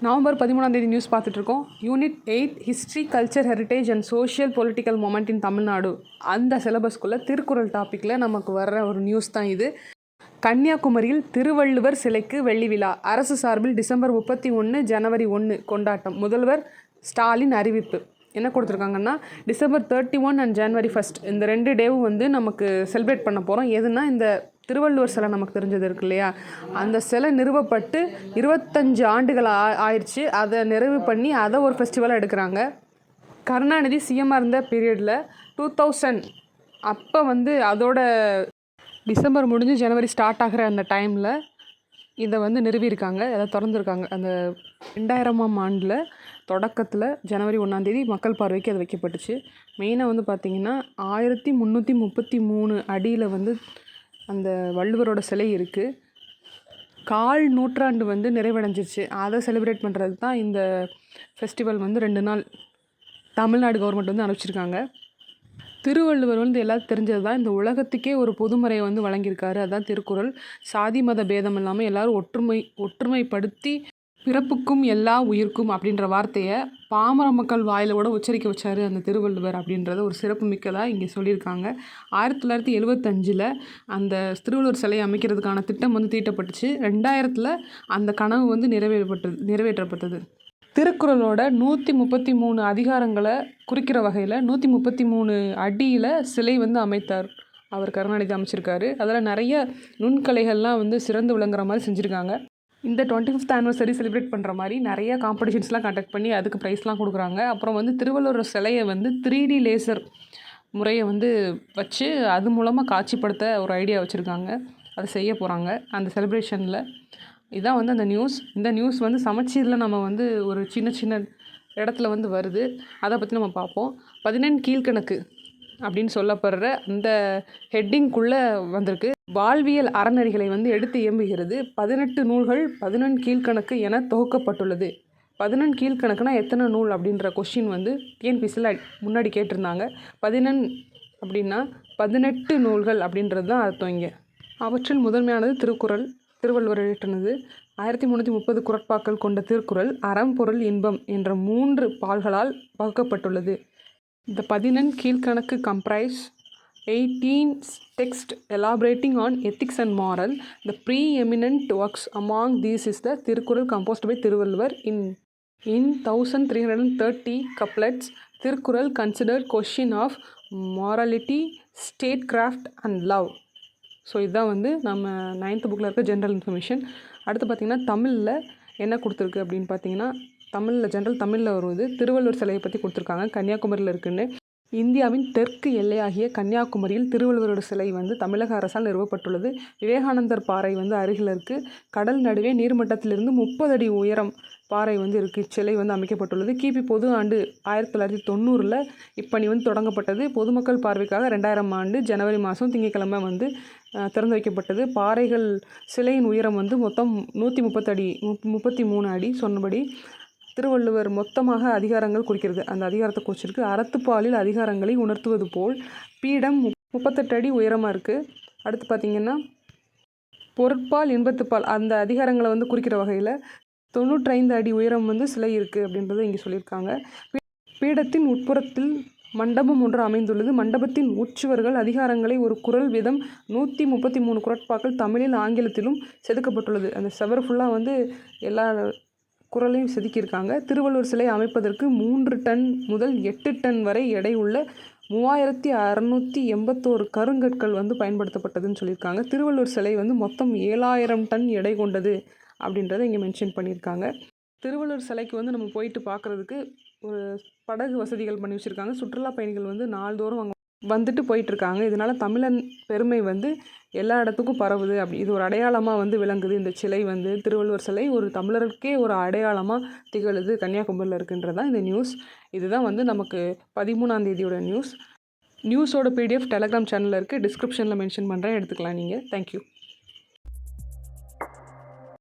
November 13 news பார்த்துட்ருக்கோம். Unit 8 history, culture, heritage and social political moment இன் தமிழ்நாடு. அந்த சிலபஸ்க்குள்ளே திருக்குறள் டாப்பிக்கில் நமக்கு வர்ற ஒரு நியூஸ் தான் இது. கன்னியாகுமரியில் திருவள்ளுவர் சிலைக்கு வெள்ளி விழா. அரசு சார்பில் டிசம்பர் 31, ஜனவரி 1 கொண்டாட்டம். முதல்வர் ஸ்டாலின் அறிவிப்பு. என்ன கொடுத்துருக்காங்கன்னா, டிசம்பர் 31 அண்ட் ஜனவரி 1 இந்த 2 டேவும் வந்து நமக்கு செலிப்ரேட் பண்ண போகிறோம். எதுனா இந்த திருவள்ளுவர் சிலை நமக்கு தெரிஞ்சது இருக்கு இல்லையா, அந்த சிலை நிறுவப்பட்டு 25 ஆண்டுகள் ஆயிடுச்சு. அதை நிறைவு பண்ணி அதை ஒரு ஃபெஸ்டிவலாக எடுக்கிறாங்க. கருணாநிதி சிஎம்மாக இருந்த பீரியடில் 2000 அப்போ வந்து அதோட டிசம்பர் முடிஞ்சு ஜனவரி ஸ்டார்ட் ஆகிற அந்த டைமில் இதை வந்து நிறுவியிருக்காங்க, அதை திறந்துருக்காங்க. அந்த 2000ஆம் ஆண்டில் தொடக்கத்தில் ஜனவரி 1 மக்கள் பார்வைக்கு அது வைக்கப்பட்டுச்சு. மெயினாக வந்து பார்த்திங்கன்னா 1333 அடியில் வந்து அந்த வள்ளுவரோட சிலை இருக்குது. 1/4 நூற்றாண்டு வந்து நிறைவடைஞ்சிருச்சு. அதை செலிப்ரேட் பண்ணுறது தான் இந்த ஃபெஸ்டிவல் வந்து 2 நாள் தமிழ்நாடு கவர்மெண்ட் வந்து அனுப்பிச்சிருக்காங்க. திருவள்ளுவர் வந்து எல்லாத்துக்கும் தெரிஞ்சது தான். இந்த உலகத்துக்கே ஒரு பொதுமறையை வந்து வழங்கியிருக்காரு. அதுதான் திருக்குறள். சாதி மத பேதம் இல்லாமல் எல்லோரும் ஒற்றுமைப்படுத்தி பிறப்புக்கும் எல்லா உயிர்க்கும் அப்படின்ற வார்த்தையை பாமர மக்கள் வாயில் கூட உச்சரிக்க வச்சார் அந்த திருவள்ளுவர் அப்படின்றத ஒரு சிறப்பு மிக்கதாக இங்கே சொல்லியிருக்காங்க. 1975 அந்த திருவள்ளுவர் சிலையை அமைக்கிறதுக்கான திட்டம் வந்து தீட்டப்பட்டுச்சு. 2000 அந்த கனவு வந்து நிறைவேற்றப்பட்டது. திருக்குறளோட 133 அதிகாரங்களை குறிக்கிற வகையில் 133 அடியில் சிலை வந்து அமைத்தார். அவர் கருணாநிதி அமைச்சிருக்காரு. அதில் நிறைய நுண்கலைகள்லாம் வந்து சிறந்து விளங்குற மாதிரி செஞ்சுருக்காங்க. இந்த 25th ஆனிவர்சரி செலிப்ரேட் பண்ணுற மாதிரி நிறைய காம்படிஷன்ஸ்லாம் கண்டக்ட் பண்ணி அதுக்கு ப்ரைஸ்லாம் கொடுக்குறாங்க. அப்புறம் வந்து திருவள்ளுவர் சிலையை வந்து 3D லேசர் முறையை வந்து வச்சு அது மூலமாக காட்சிப்படுத்த ஒரு ஐடியா வச்சுருக்காங்க. அதை செய்ய போகிறாங்க அந்த செலிப்ரேஷனில். இதான் வந்து அந்த நியூஸ். இந்த நியூஸ் வந்து சமச்சீரில் நம்ம வந்து ஒரு சின்ன இடத்துல வந்து வருது. அதை பற்றி நம்ம பார்ப்போம். 14 கீழ்கணக்கு அப்படின்னு சொல்லப்படுற அந்த ஹெட்டிங்குள்ளே வந்திருக்கு. வாழ்வியல் அறநெறிகளை வந்து எடுத்து இயம்புகிறது. 18 நூல்கள் 14 கீழ்கணக்கு என தொகுக்கப்பட்டுள்ளது. 14 கீழ்கணக்குனா எத்தனை நூல் அப்படின்ற கொஷின் வந்து டிஎன்பிசியில் முன்னாடி கேட்டிருந்தாங்க. 14 அப்படின்னா 18 நூல்கள் அப்படின்றது தான் அர்த்தம் இங்கே. அவற்றில் முதன்மையானது திருக்குறள். திருவள்ளுவர் எழுதினது. 1330 குறட்பாக்கள் கொண்ட திருக்குறள் அறம், பொருள், இன்பம் என்ற 3 பால்களால் வகுக்கப்பட்டுள்ளது. The 14 Kilkanakku comprise 18 texts elaborating on ethics and moral. The preeminent works among these is the Tirukkural composed by Thiruvalluvar in 1330 couplets. Tirukkural considered question of morality, statecraft and love. So இதுதான் வந்து நம்ம 9th புக்கில் இருக்க general information. அடுத்து பார்த்திங்கன்னா தமிழில் என்ன கொடுத்துருக்கு அப்படின்னு பார்த்தீங்கன்னா, தமிழில் வருவது திருவள்ளுவர் சிலையை பற்றி கொடுத்துருக்காங்க. கன்னியாகுமரியில் இருக்குன்னு. இந்தியாவின் தெற்கு எல்லையாகிய கன்னியாகுமரியில் திருவள்ளுவரோட சிலை வந்து தமிழக அரசால் நிறுவப்பட்டுள்ளது. விவேகானந்தர் பாறை வந்து அருகில் இருக்குது. கடல் நடுவே நீர்மட்டத்திலிருந்து 30 அடி உயரம் பாறை வந்து இருக்குது. சிலை வந்து அமைக்கப்பட்டுள்ளது. கிபி பொது ஆண்டு 1990 இப்பணி வந்து தொடங்கப்பட்டது. பொதுமக்கள் பார்வைக்காக 2000 ஆண்டு ஜனவரி மாதம் திங்கட்கிழமை வந்து திறந்து வைக்கப்பட்டது. பாறைகள் சிலையின் உயரம் வந்து மொத்தம் 133 அடி. சொன்னபடி திருவள்ளுவர் மொத்தமாக அதிகாரங்கள் குறிக்கிறது. அந்த அதிகாரத்தை குறிச்சிருக்கு. அறத்துப்பாலில் அதிகாரங்களை உணர்த்துவது போல் பீடம் 38 அடி உயரமாக இருக்குது. அடுத்து பார்த்திங்கன்னா பொருட்பால், இன்பத்துப்பால் அந்த அதிகாரங்களை வந்து குறிக்கிற வகையில் 95 அடி உயரம் வந்து சிலை இருக்குது அப்படின்றத இங்கே சொல்லியிருக்காங்க. பீடத்தின் உட்புறத்தில் மண்டபம் ஒன்று அமைந்துள்ளது. மண்டபத்தின் உச்சுவர்கள் அதிகாரங்களை ஒரு குறள் வீதம் 133 குறட்பாக்கள் தமிழில் ஆங்கிலத்திலும் செதுக்கப்பட்டுள்ளது. அந்த செவர் ஃபுல்லாக வந்து எல்லா குறளையும் செதுக்கியிருக்காங்க. திருவள்ளுவர் சிலை அமைப்பதற்கு 3 டன் முதல் 8 டன் வரை எடை உள்ள 3681 கருங்கற்கள் வந்து பயன்படுத்தப்பட்டதுன்னு சொல்லியிருக்காங்க. திருவள்ளுவர் சிலை வந்து மொத்தம் 7000 டன் எடை கொண்டது அப்படின்றத இங்கே மென்ஷன் பண்ணியிருக்காங்க. திருவள்ளுவர் சிலைக்கு வந்து நம்ம போயிட்டு பார்க்குறதுக்கு ஒரு படகு வசதிகள் பண்ணி வச்சுருக்காங்க. சுற்றுலா பயணிகள் வந்து நாள்தோறும் அங்கே வந்துட்டு போயிட்டுருக்காங்க. இதனால் தமிழன் பெருமை வந்து எல்லா இடத்துக்கும் பரவுது. இது ஒரு அடையாளமாக வந்து விளங்குது. இந்த சிலை வந்து திருவள்ளுவர் சிலை ஒரு தமிழருக்கே ஒரு அடையாளமாக திகழுது. கன்னியாகுமரியில் இருக்குன்றதான் இந்த நியூஸ். இதுதான் வந்து நமக்கு 13 நியூஸோட PDF டெலகிராம் சேனலில் இருக்குது. டிஸ்கிரிப்ஷனில் மென்ஷன் பண்ணுறேன், எடுத்துக்கலாம் நீங்கள். தேங்க்யூ.